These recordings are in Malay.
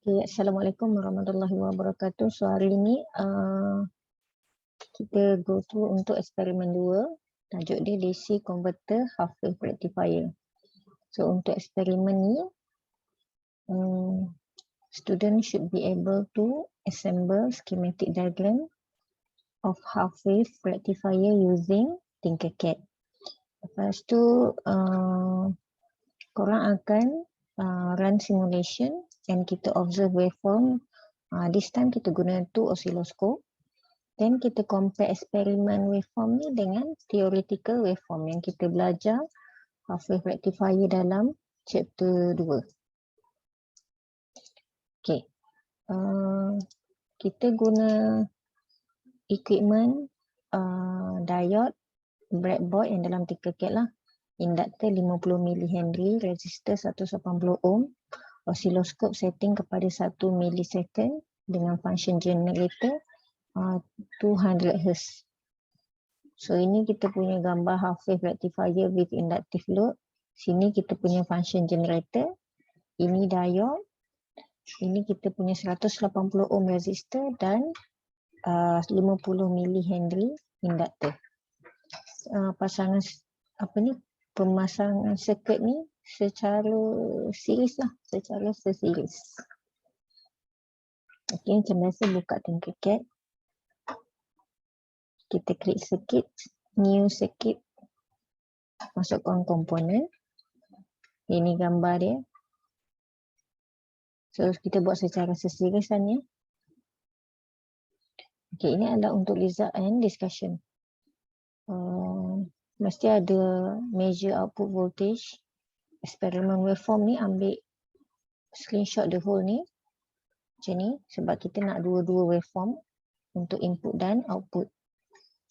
Okay, Assalamualaikum warahmatullahi wabarakatuh. So hari ini kita go through untuk eksperimen 2. Tajuk dia DC Converter Half Wave Rectifier. So untuk eksperimen ni, student should be able to assemble schematic diagram of half wave rectifier using Tinkercad. Lepas tu korang akan run simulation and kita observe waveform. This time kita guna 2 oscilloscope. Then kita compare eksperimen waveform ni dengan theoretical waveform yang kita belajar half wave rectifier dalam chapter 2. Okay. Kita guna equipment diode, breadboard yang dalam Tinkercad lah. Inductor 50 mH, resistor 180 ohm, oscilloscope setting kepada 1 millisecond dengan function generator 200 Hz. So ini kita punya gambar half wave rectifier with inductive load. Sini kita punya function generator. Ini diode. Ini kita punya 180 ohm resistor dan 50 mH inductor. Pasangan pemasangan circuit ni secara series lah, secara series. Okey, macam biasa buka Tinkercad. Kita klik circuit, new circuit, masukkan komponen. Ini gambar dia. So kita buat secara seserisan ya. Okey, ini adalah untuk result and discussion. Mesti ada measure output voltage. Eksperimen waveform ni ambil screenshot the whole ni macam ni sebab kita nak dua-dua waveform untuk input dan output.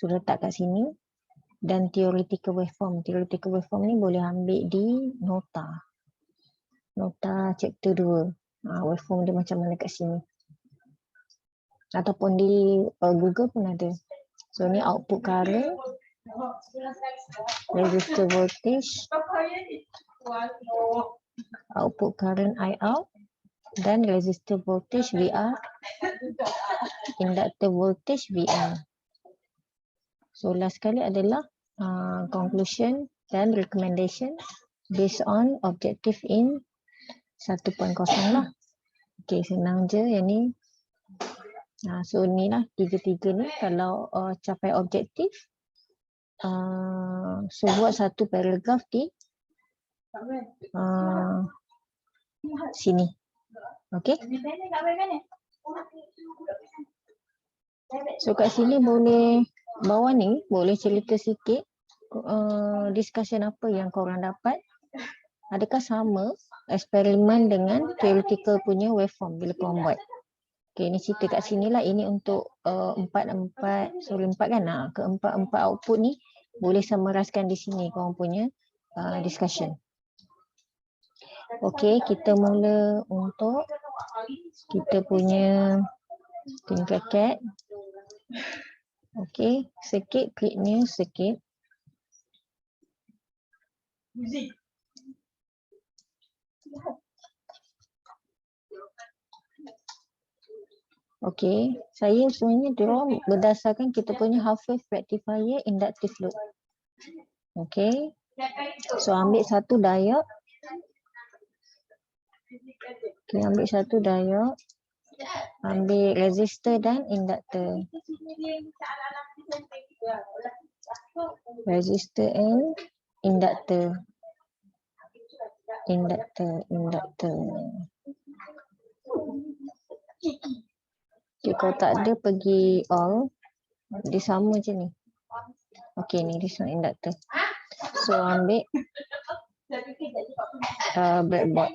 So letak kat sini. Dan theoretical waveform. Theoretical waveform ni boleh ambil di nota. Nota chapter 2. Waveform dia macam mana kat sini. Ataupun di Google pun ada. So ni output current, resistor voltage, output current IOUT dan resistor voltage VR, inductor voltage VR. So last kali adalah conclusion dan recommendation based on objective in 1.0 lah. Okay, senang je yang ni. So ni lah tiga-tiga ni kalau capai objektif. So buat satu paragraf di sini. Okay. So kat sini boleh, bawah ni boleh cerita sikit discussion apa yang korang dapat. Adakah sama eksperimen dengan theoretical punya waveform bila korang buat. Okay, ni cerita kat sini lah. Ini untuk empat kan. Keempat-empat output ni boleh summarizkan di sini korang punya discussion. Okay, kita mula untuk kita punya Tinkercad. Okay, circuit, klik new circuit. Okay, saya sebenarnya draw berdasarkan kita punya half wave rectifier inductive load. Okay, so ambil satu diode. Okay, ambil satu diode. Ambil resistor dan inductor. Resistor and inductor. Inductor. Okay, kalau tak ada pergi all. Dia sama je ni. Okay, ni this one inductor. So ambil breadboard.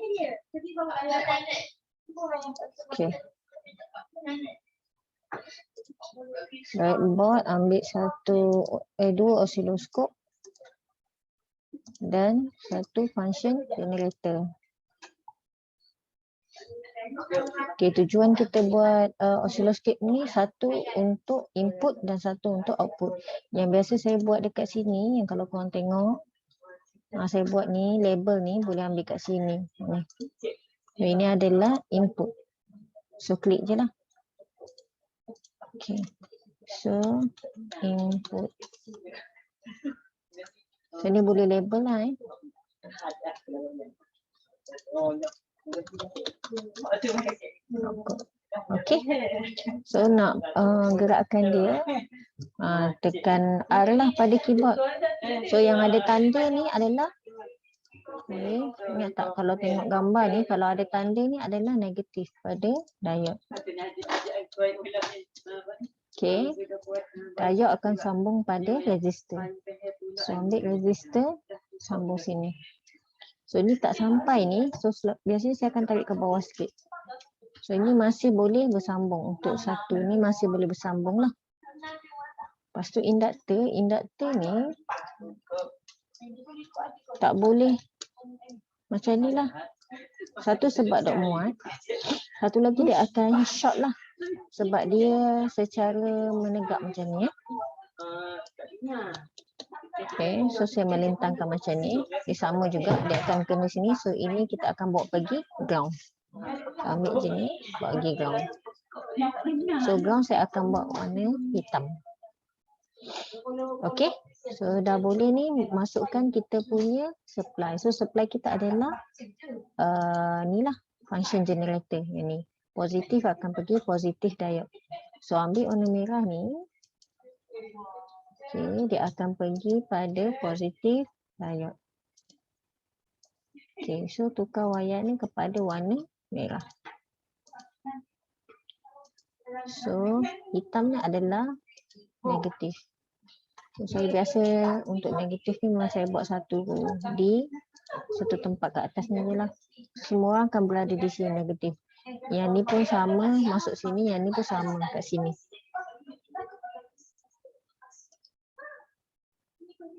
Okay. Breadboard ambil dua oscilloscope dan satu function generator. Okay, tujuan kita buat oscilloscope ni satu untuk input dan satu untuk output. Yang biasa saya buat dekat sini, yang kalau korang tengok, saya buat ni, label ni boleh ambil kat sini. Ini adalah input. So klik je lah. Okay. So input. So ni boleh label lah Okay. So nak gerakkan dia, tekan R lah pada keyboard. So yang ada tanda ni adalah, ingat tak kalau tengok gambar ni, kalau ada tanda ni adalah negatif pada diode. Okay, diode akan sambung pada resistor. So ambil resistor, sambung sini. So ni tak sampai ni, so biasanya saya akan tarik ke bawah sikit. So ini masih boleh bersambung. Untuk satu ni masih boleh bersambung lah. Lepas tu induktor ni tak boleh macam ni lah. Satu sebab dok muat, satu lagi dia akan short lah. Sebab dia secara menegak macam ni. Okay, so saya melintangkan macam ni. Dia sama juga, dia akan kena sini. So ini kita akan bawa pergi ground. Ambil je ni, bawa pergi ground. So ground saya akan bawa warna hitam. Okay, so dah boleh ni masukkan kita punya supply. So supply kita adalah ni lah, function generator yang ni. Positif akan pergi positif diode. So ambil warna merah ni. Okay, dia akan pergi pada positif diode. Okay, so tukar wayar ni kepada warna merah. So hitam ni adalah negatif. So, saya biasa untuk negatif ni memang saya buat satu di satu tempat kat atas ni je lah. Semua orang akan berada di sini negatif. Yang ni pun sama masuk sini, yang ni pun sama kat sini.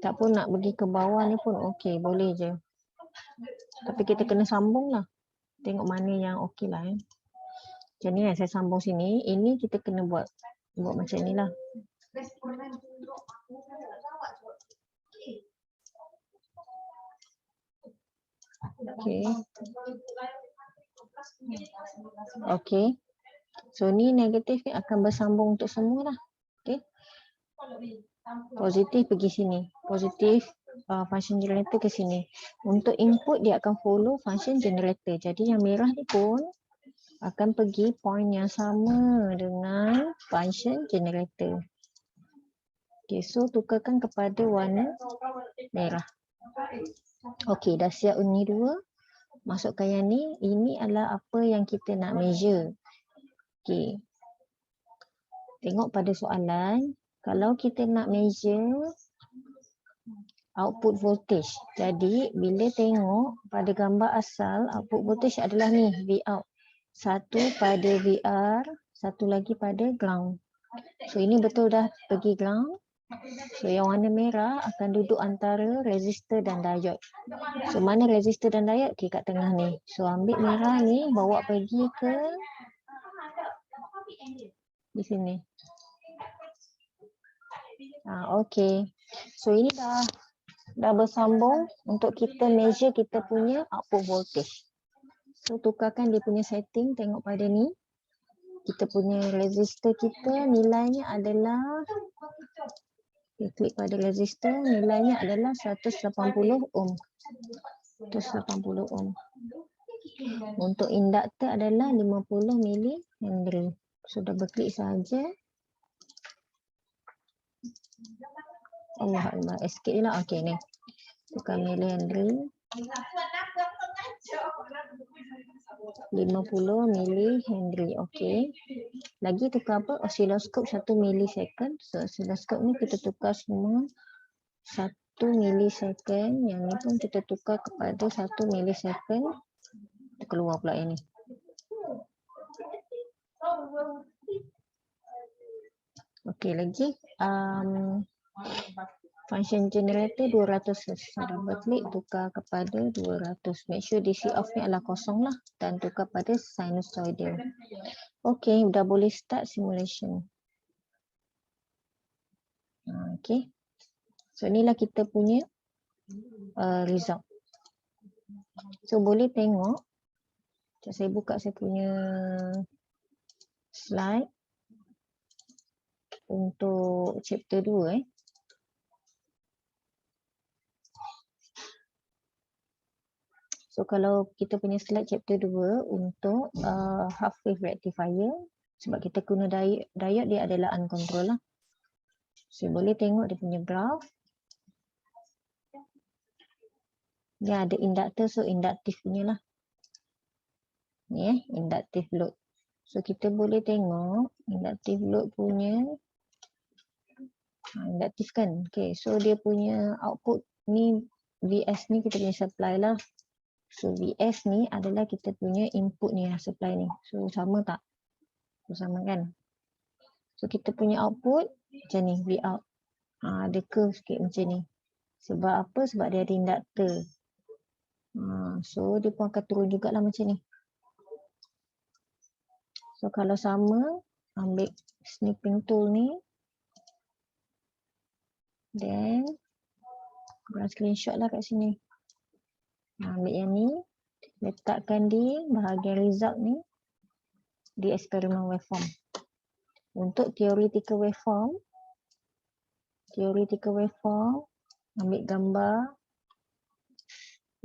Tak pun nak pergi ke bawah ni pun okey, boleh je. Tapi kita kena sambung lah. Tengok mana yang okey lah. Macam ni saya sambung sini. Ini kita kena buat macam ni lah. Okay. Okay. So ni negatif ni akan bersambung untuk semua lah. Okay. Positif pergi sini. Positif function generator ke sini. Untuk input dia akan follow function generator. Jadi yang merah ni pun akan pergi point yang sama dengan function generator. Okay, so tukarkan kepada warna merah. Okay, dah siap ni dua. Masukkan yang ni. Ini adalah apa yang kita nak measure. Okay. Tengok pada soalan. Kalau kita nak measure output voltage. Jadi, bila tengok pada gambar asal, output voltage adalah ni, Vout. Satu pada VR, satu lagi pada ground. So, ini betul dah pergi ground. So, yang warna merah akan duduk antara resistor dan diode. So, mana resistor dan diode? Okay, kat tengah ni. So, ambil merah ni, bawa pergi ke di sini. Okay. So, ini dah bersambung untuk kita measure kita punya output voltage. So, tukarkan dia punya setting, tengok pada ni. Kita punya resistor kita nilainya adalah, okay, klik pada resistor, nilainya adalah 180 ohm. 180 ohm. Untuk induktor adalah 50 mH. So, double klik saja. Allah Allah, escape je lah. Okay, ni. Tukar milihenry. 50 milihenry. Okay. Lagi tukar apa? Oscilloscope 1 milisecond. So, oscilloscope ni kita tukar semua 1 milisecond. Yang ni pun kita tukar kepada 1 milisecond. Kita keluar pula yang ni. Okay, lagi. Function generator 200 Hz. Double klik, tukar kepada 200. Make sure DC off ni adalah kosong lah. Dan tukar pada sinusoidal. Okay, dah boleh start simulation. Okay. So, inilah kita punya result. So, boleh tengok. Saya buka saya punya slide untuk chapter 2. So kalau kita punya slide chapter 2 untuk half wave rectifier, sebab kita guna diode, dia adalah uncontrolled lah. So boleh tengok dia punya graph. Dia ada inductor, so induktif punya lah. Ni inductive load. So kita boleh tengok inductive load punya induktif kan. Okay, so dia punya output ni VS ni kita punya supply lah. So VS ni adalah kita punya input ni, supply ni. So sama tak? So sama kan? So kita punya output macam ni, Vout. Ada curve sikit macam ni. Sebab apa? Sebab dia ada inductor. So dia pun akan turun jugalah macam ni. So kalau sama, ambil snipping tool ni. Then korang screenshot lah kat sini. Ambil yang ni, letakkan di bahagian result ni di eksperimen waveform. Untuk theoretical waveform, ambil gambar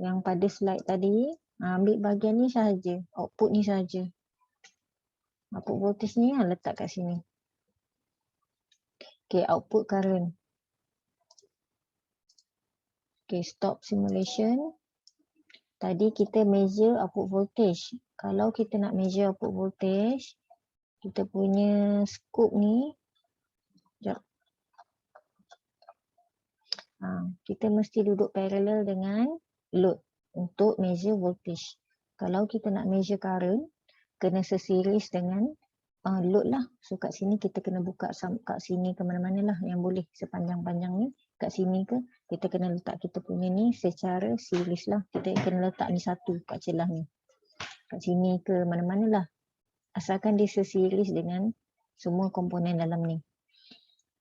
yang pada slide tadi, ambil bahagian ni sahaja, output ni sahaja. Output voltage ni letak kat sini. Okay, output current. Okay, stop simulation. Tadi kita measure output voltage. Kalau kita nak measure output voltage, kita punya scope ni, sekejap. Kita mesti duduk parallel dengan load untuk measure voltage. Kalau kita nak measure current, kena seseries dengan load lah. So kat sini kita kena buka kat sini ke mana-mana lah yang boleh sepanjang-panjang ni. Kat sini ke, kita kena letak kita punya ni secara series lah. Kita kena letak ni satu kat celah ni. Kat sini ke mana-mana lah. Asalkan dia seseries dengan semua komponen dalam ni.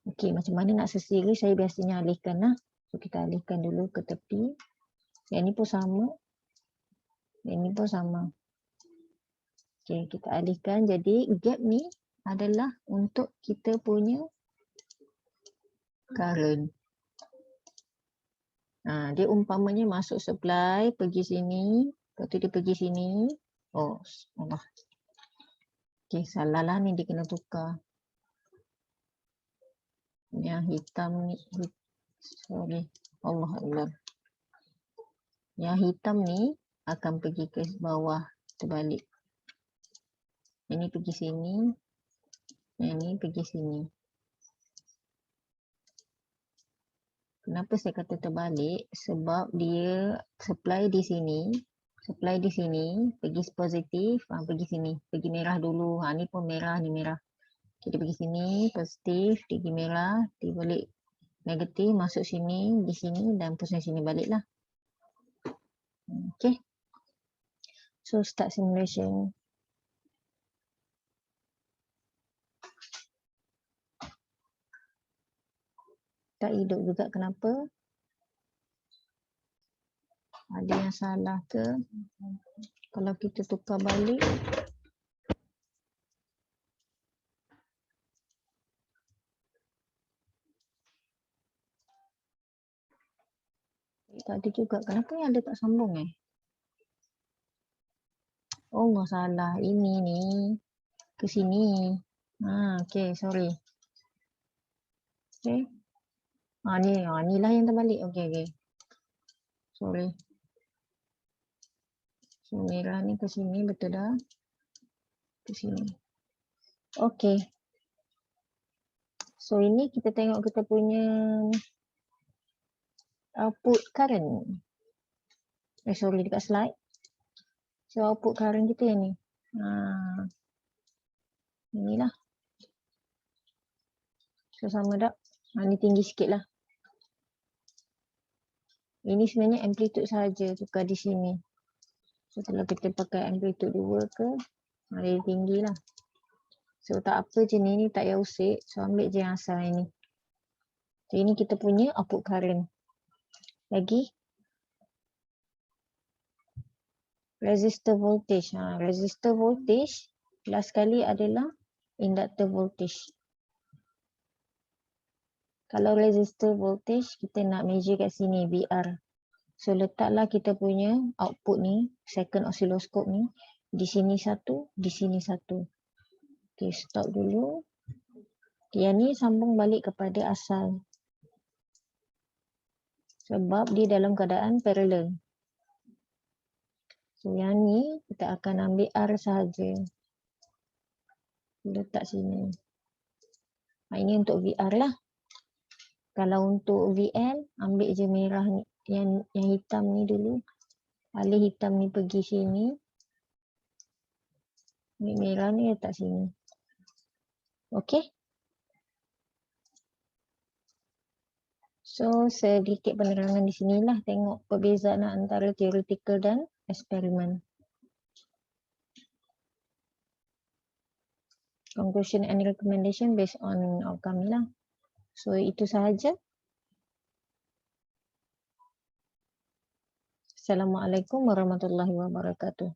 Okey, macam mana nak seseries, saya biasanya alihkan lah. So kita alihkan dulu ke tepi. Yang ni pun sama. Yang ni pun sama. Okey, kita alihkan. Jadi gap ni adalah untuk kita punya current. Dia umpamanya masuk supply, pergi sini, lepas tu dia pergi sini. Oh, Allah. Okey, salah lah ni, dia kena tukar. Yang hitam ni, sorry. Allah. Yang hitam ni akan pergi ke bawah, terbalik. Yang ni pergi sini, yang ni pergi sini. Kenapa saya kata terbalik? Sebab dia supply di sini, pergi positif, pergi sini, pergi merah dulu. Ni pun merah, ni merah. Kita pergi sini, positif, dia pergi merah, dia balik negatif, masuk sini, di sini dan pusing sini balik lah. Okay. So start simulation. Tak hidup juga, kenapa? Ada yang salah ke? Kalau kita tukar balik. Tak ada juga. Kenapa yang ada tak sambung Oh, masalah. Ini ni. Ke sini. Okay, sorry. Okay. Ni lah yang terbalik. Okay. Sorry. So, merah ni ke sini, betul dah? Ke sini. Okay. So, ini kita tengok kita punya output current. Sorry, dekat slide. So, output current kita yang ni. Inilah. So, sama tak? Ni tinggi sikit lah. Ini sebenarnya amplitude sahaja, tukar di sini. So, kalau kita pakai amplitude 2 ke, dia tinggi lah. So, tak apa je ni tak payah usik. So, ambil je yang asal ini. So, ini kita punya output current. Lagi. Resistor voltage. Resistor voltage, last kali adalah inductor voltage. Kalau resistor voltage, kita nak measure kat sini VR. So letaklah kita punya output ni, second oscilloscope ni, di sini satu, di sini satu. Okay, stop dulu. Yang ni sambung balik kepada asal. Sebab dia dalam keadaan parallel. So yang ni kita akan ambil R sahaja. Letak sini. Ini untuk VR lah. Kalau untuk VL, ambil je merah ni, yang hitam ni dulu. Alih hitam ni pergi sini. Ambil merah ni letak sini. Okey. So sedikit penerangan di sinilah, tengok perbezaan antara theoretical dan eksperimen. Conclusion and recommendation based on outcome ni lah. So itu sahaja. Assalamualaikum warahmatullahi wabarakatuh.